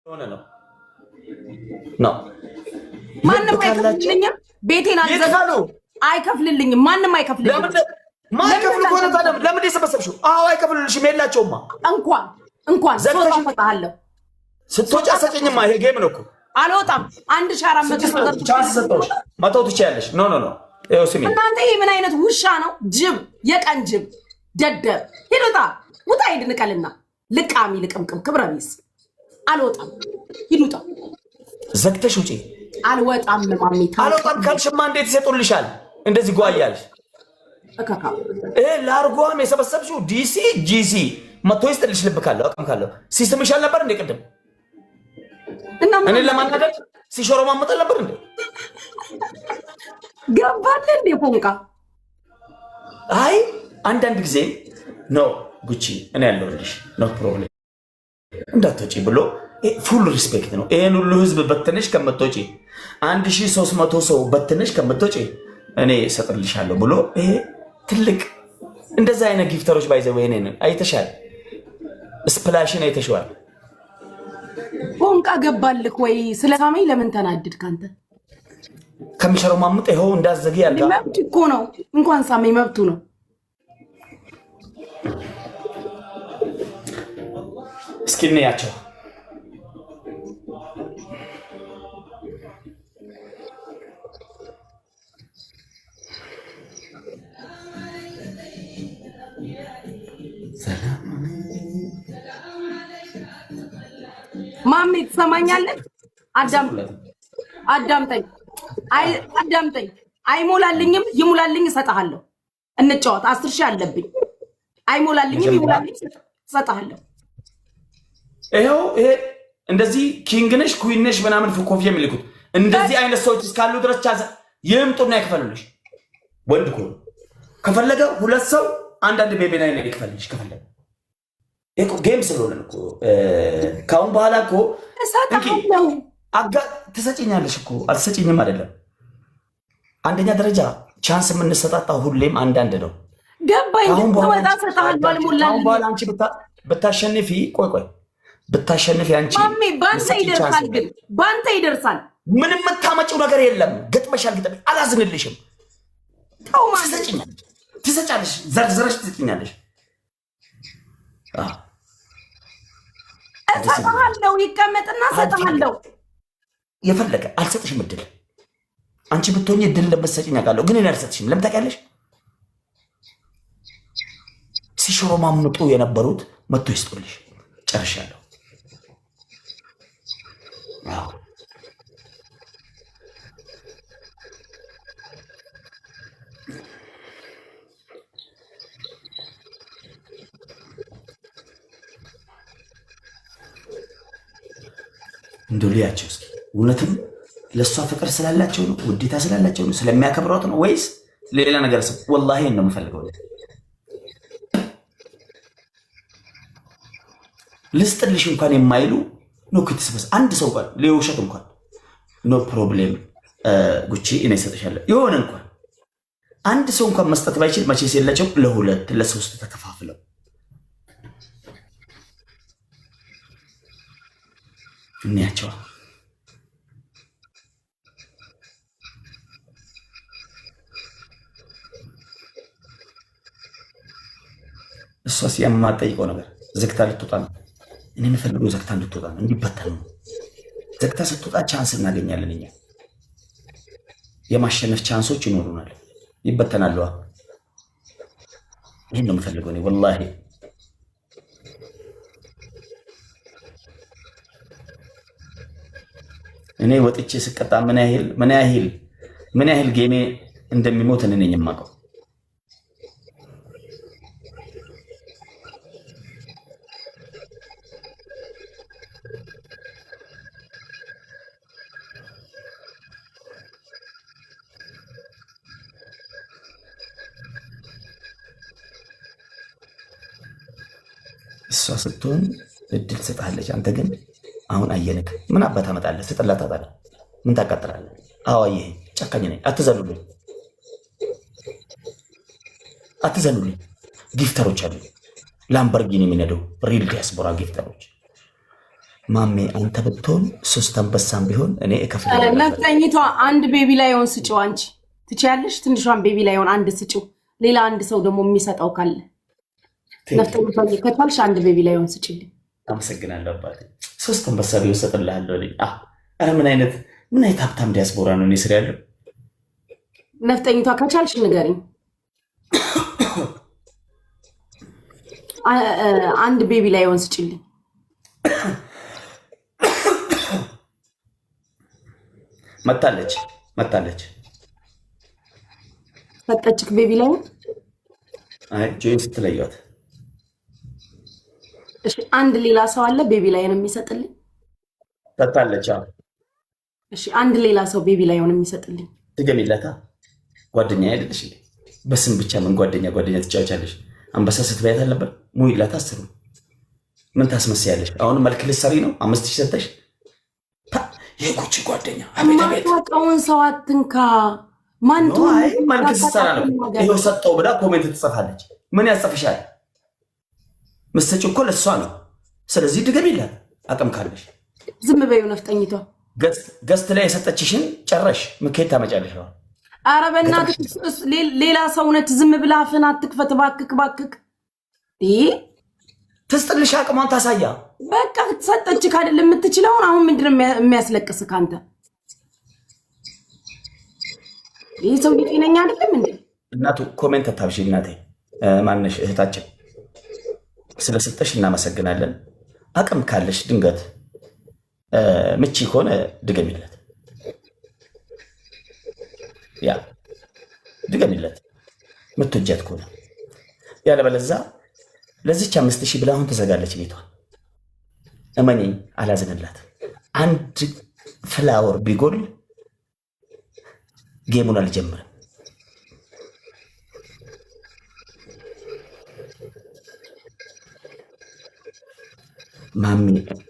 ሆነ ነው ነው ማንም አይከፍልልኝም። ቤቴን አዘጋሉ አይከፍልልኝም። ማንም አይከፍልልኝም። ማይከፍሉ ከሆነ ታዲያ ለምን የሰበሰብሽው? አዎ አይከፍልልሽም። የላቸውማ እንኳን ሶስት አፈጣለሁ ስትወጪ አሰጭኝማ። ይሄ ጌም ነው እኮ አልወጣም። 1400 ቻንስ ሰጠሁሽ። መተው ትችያለሽ። ኖ ይኸው ስሚ እናንተ ይሄ ምን አይነት ውሻ ነው? ጅብ፣ የቀን ጅብ ደደብ። ሂዱታ ውጣ። ሂድ ንቀልና ልቃሚ ልቅምቅም ክብረ ቢስ አልወጣም። ሂዱታ ዘግተሽ ውጪ። አልወጣም። ማሚታ አልወጣም ካልሽማ እንዴት ይሰጡልሻል? እንደዚህ ጓያለሽ። እካካ ለአርጓም የሰበሰብሽው ዲሲ ጂሲ መቶ ይስጥልሽ። ልብ ካለው አቅም ካለው ሲስተምሽ አልነበር እንዴ? ቅድም እኔ ለማናደድ ሲሾሮ ማመጣል ነበር እንዴ? ገባለ እንዴ ፎንቃ? አይ አንዳንድ ጊዜ ኖ ጉቺ እኔ ያለሁልሽ ኖ ፕሮብሌም እንዳትወጪ ብሎ ፉል ሪስፔክት ነው። ይሄን ሁሉ ህዝብ በትንሽ ከምትወጪ 1300 ሰው በትንሽ ከምትወጪ እኔ ሰጥልሻለሁ ብሎ ይሄ ትልቅ እንደዛ አይነት ጊፍተሮች ባይዘው እኔን አይተሻል። ስፕላሽን አይተሽዋል። ፎንቃ ገባልክ ወይ? ስለሳመኝ ለምን ተናድድክ አንተ? ከሚሸረው ማምጥ ይኸው እንዳዘጊ ያልጋ መብት እኮ ነው። እንኳን ሳመኝ መብቱ ነው። እስኪ እንያቸው። ማሜ ትሰማኛለህ? አዳምጠኝ። አይሞላልኝም፣ ይሙላልኝ፣ እሰጥሃለሁ። እንጫወት። 10 ሺህ አለብኝ። አይሞላልኝም፣ ይሙላልኝ፣ እሰጥሃለሁ። ይሄው ይሄ እንደዚህ ኪንግ ነሽ ኩዊን ነሽ ምናምን ኮፊ የሚልኩት እንደዚህ አይነት ሰዎች እስካሉ ድረስ ቻንስ ይምጡና ይከፈሉልሽ። ወንድ እኮ ከፈለገ ሁለት ሰው አንዳንድ ቤቢ ላይ ነው ይከፈልልሽ ከፈለገ። እኮ ጌም ስለሆነ እኮ ካሁን በኋላ እኮ እሰጥሃለሁ። ትሰጪኛለሽ እኮ አትሰጪኝም አይደለም። አንደኛ ደረጃ ቻንስ የምንሰጣጣው ሁሌም አንዳንድ ነው። ገባኝ። ወጣ እሰጥሃለሁ። አልሞላልኝ። ካሁን በኋላ አንቺ ብታሸንፊ ቆይ ብታሸንፊ አንቺ ማሜ ባንተ ይደርሳል። ግን ባንተ ይደርሳል። ምንም የምታመጪው ነገር የለም። ገጥመሻል። ግጥመሽ አላዝንልሽም። ተው ትሰጫለሽ፣ ዘርዝረሽ ትሰጪኛለሽ። እሰጥሃለሁ። ይቀመጥና እሰጥሃለሁ። የፈለገ አልሰጥሽም እድል። አንቺ ብትሆኚ እድል እንደምትሰጪኝ አውቃለሁ፣ ግን እኔ አልሰጥሽም። ለምን ታውቂያለሽ? ሲሾሮ ማምጡ የነበሩት መጥቶ ይስጡልሽ። ጨርሻለሁ። እንደው ልያቸው እስኪ እውነትም ለእሷ ፍቅር ስላላቸው ነው፣ ውዴታ ስላላቸው ነው፣ ስለሚያከብሯት ነው ወይስ ሌላ ነገር? ወላሂ ነው የምፈልገው። ልስጥልሽ እንኳን የማይሉ ነው ክትስበስ አንድ ሰው እንኳን ለውሸት እንኳን ኖ ፕሮብሌም ጉቺ እኔ እሰጥሻለሁ የሆነ እንኳን አንድ ሰው እንኳን መስጠት ባይችል መቼስ የላቸው ለሁለት ለሶስት ተከፋፍለው እንያቸው። እሷስ የማትጠይቀው ነገር ዘግታ ልትወጣ ነው። እኔ የምፈልገው ዘግታ እንድትወጣ ነው፣ እንዲበተን ነው። ዘግታ ስትወጣ ቻንስ እናገኛለን። እኛ የማሸነፍ ቻንሶች ይኖሩናል። ይበተናሉ። ይህን ነው የምፈልገው እኔ ወላሂ። እኔ ወጥቼ ስቀጣ ምን ያህል ጌሜ እንደሚሞት እኔ ነኝ የማውቀው። እሷ ስትሆን እድል ትሰጥሃለች። አንተ ግን አሁን አየንክ። ምን አባት አመጣለህ? ስጥላት ታጣለህ። ምን ታቃጥላለህ? አዎ ይሄ ጨካኝ ነኝ። አትዘኑልኝ። ጊፍተሮች አሉ ላምበርጊኒ የሚነዱ ሪል ዲያስፖራ ጊፍተሮች ማሜ አንተ ብትሆን 3 አንበሳም ቢሆን እኔ እከፍላለሁ። ነፍጠኝቷ አንድ ቤቢ ላይሆን ስጪው። አንቺ ትችያለሽ። ትንሿን ቤቢ ላይሆን አንድ ስጪው። ሌላ አንድ ሰው ደግሞ የሚሰጠው ካለ ነፍጠኝቷ ከቻልሽ አንድ ቤቢ ላይሆን ስጪልኝ። አመሰግናለሁ አባቴ። 3 አንበሳ ቢሆን እሰጥልሃለሁ። ኧረ ምን አይነት ሀብታም ዲያስፖራ ነው እኔ ስር ያለው። ነፍጠኝቷ ከቻልሽ ንገሪኝ። አንድ ቤቢ ላይሆን ስጪልኝ። መጣለች ሰጠችክ ቤቢ ላይሆን? አይ ጆይን ስትለያት። እሺ አንድ ሌላ ሰው አለ ቤቢ ላይሆን የሚሰጥልኝ? ሰጣለች። እሺ አንድ ሌላ ሰው ቤቢ ላይሆን የሚሰጥልኝ? ትገሚላታ። ጓደኛ አይደለሽ እንዴ? በስም ብቻ ምን ጓደኛ ትጫወቻለሽ? አንበሳ ስትበያት አልነበር? ሙይላታ። 10 ምን ታስመስያለሽ? አሁን መልክ ልትሰሪ ነው? 5000 ሰጠሽ። የጉቺ ጓደኛ ማታውቀውን ሰው አትንካ። ማንቱ መልክ ስትሰራ ነው ይኸው ሰጠው ብላ ኮሜንት ትጽፋለች። ምን ያጽፍሻል? መሰጭው እኮ ለእሷ ነው። ስለዚህ ድገሚላት አቅም ካለሽ። ዝም በይው ነፍጠኝቷ። ገስት ላይ የሰጠችሽን ጨረሽ። ምክሄድ ታመጫለሽ። ኧረ በእናትህ ሌላ ሰውነት ዝም ብላ አፍህን አትክፈት እባክህ። ትስጥልሽ አቅሟን ታሳያ። በቃ ሰጠችህ አይደል የምትችለውን። አሁን ምንድነው የሚያስለቅስህ አንተ? ይህ ሰው ጤነኛ አይደለም እንዴ? እናቱ ኮሜንት አታብሺ እናቴ። ማነሽ እህታችን ስለሰጠሽ እናመሰግናለን። አቅም ካለሽ ድንገት ምቺ ከሆነ ድገሚለት። ያ ድገሚለት ምትወጃት ከሆነ። ያለበለዛ ለዚች 5000 ብላ አሁን ትዘጋለች ቤቷን። እመኚኝ አላዝንላት። አንድ ፍላወር ቢጎል ጌሙን አልጀምርም። ማሚ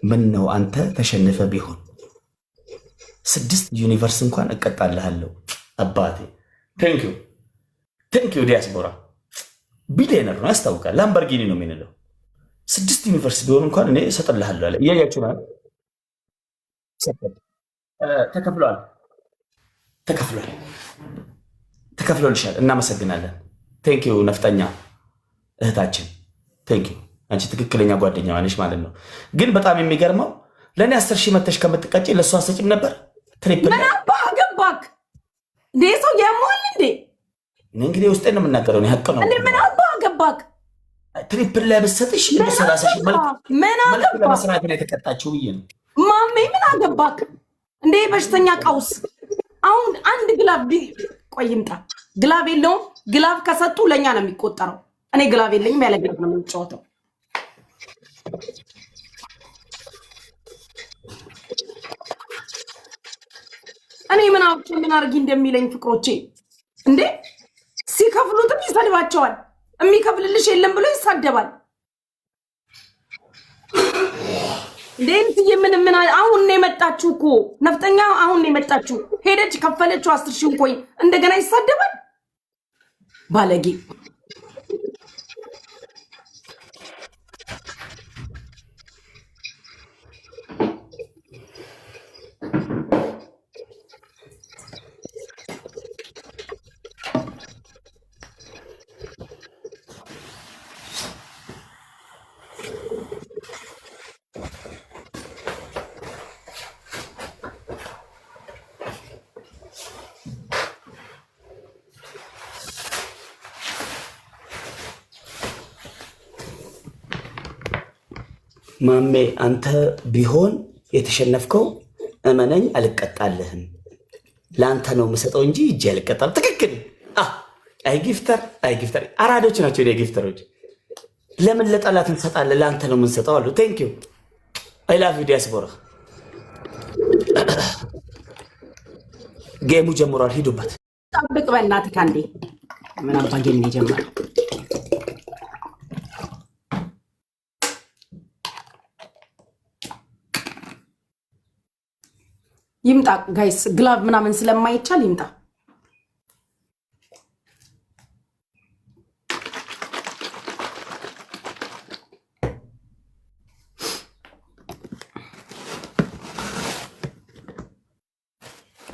ምን ነው አንተ ተሸንፈ ቢሆን 6 ዩኒቨርስ እንኳን እቀጣልሃለሁ አባቴ። ቴንኪዩ ዲያስፖራ። ቢሊየነር ነው ያስታውቃል። ላምበርጊኒ ነው የሚንለው። 6 ዩኒቨርስ ቢሆን እንኳን እኔ እሰጥልሃለሁ አለ። እያያችሁ ነው። ተከፍሎልሻል። እናመሰግናለን። ቴንኪዩ ነፍጠኛ እህታችን ቴንኪዩ። አንቺ ትክክለኛ ጓደኛ ነሽ ማለት ነው። ግን በጣም የሚገርመው ለእኔ 10,000 መተሽ ከምትቀጭ ለእሱ አሰጭም ነበር። ትሪፕል ምን አባ ገባክ እንዴ? ሰው ያሟል እንዴ? እንግዲህ ውስጤን ነው የምናገረው። ሀቅ ነው እንዴ? ምን አባ ገባክ? ትሪፕል ላይ ብትሰጥሽ ለ30,000 መልክ ለመስራት ነው የተቀጣችው ብዬ ነው። ማሜ ምን አገባክ እንዴ? በሽተኛ ቀውስ። አሁን አንድ ግላብ ቆይ ይምጣ። ግላብ የለውም። ግላብ ከሰጡ ለእኛ ነው የሚቆጠረው። እኔ ግላብ የለኝም። ያለ ግላብ ነው የምንጫወተው። እኔ ምን አውቄ ምን አድርጊ እንደሚለኝ ፍቅሮቼ እንዴ። ሲከፍሉትም ይሰድባቸዋል። የሚከፍልልሽ የለም ብሎ ይሳደባል። እንዴ ምን አሁን ነው የመጣችሁ እኮ ነፍጠኛ። አሁን ነው የመጣችሁ። ሄደች ከፈለችው 10,000 ቆይ እንደገና ይሳደባል። ባለጌ ማሜ አንተ ቢሆን የተሸነፍከው እመነኝ አልቀጣልህም። ለአንተ ነው የምሰጠው እንጂ እጄ አልቀጣም። ትክክል። አይ ጊፍተር አራዶች ናቸው። ጊፍተሮች ለምን ለጠላት እንሰጣለን? ለአንተ ነው የምንሰጠው አሉ። ቴንክ ዩ አይ ላቭ ዩ ዲያስፖራ። ጌሙ ጀምሯል። ሂዱበት። ጠብቅ በእናትህ ካንዴ ምን አባ ጌም ይጀምራል። ይምጣ ጋይስ። ግላብ ምናምን ስለማይቻል ይምጣ።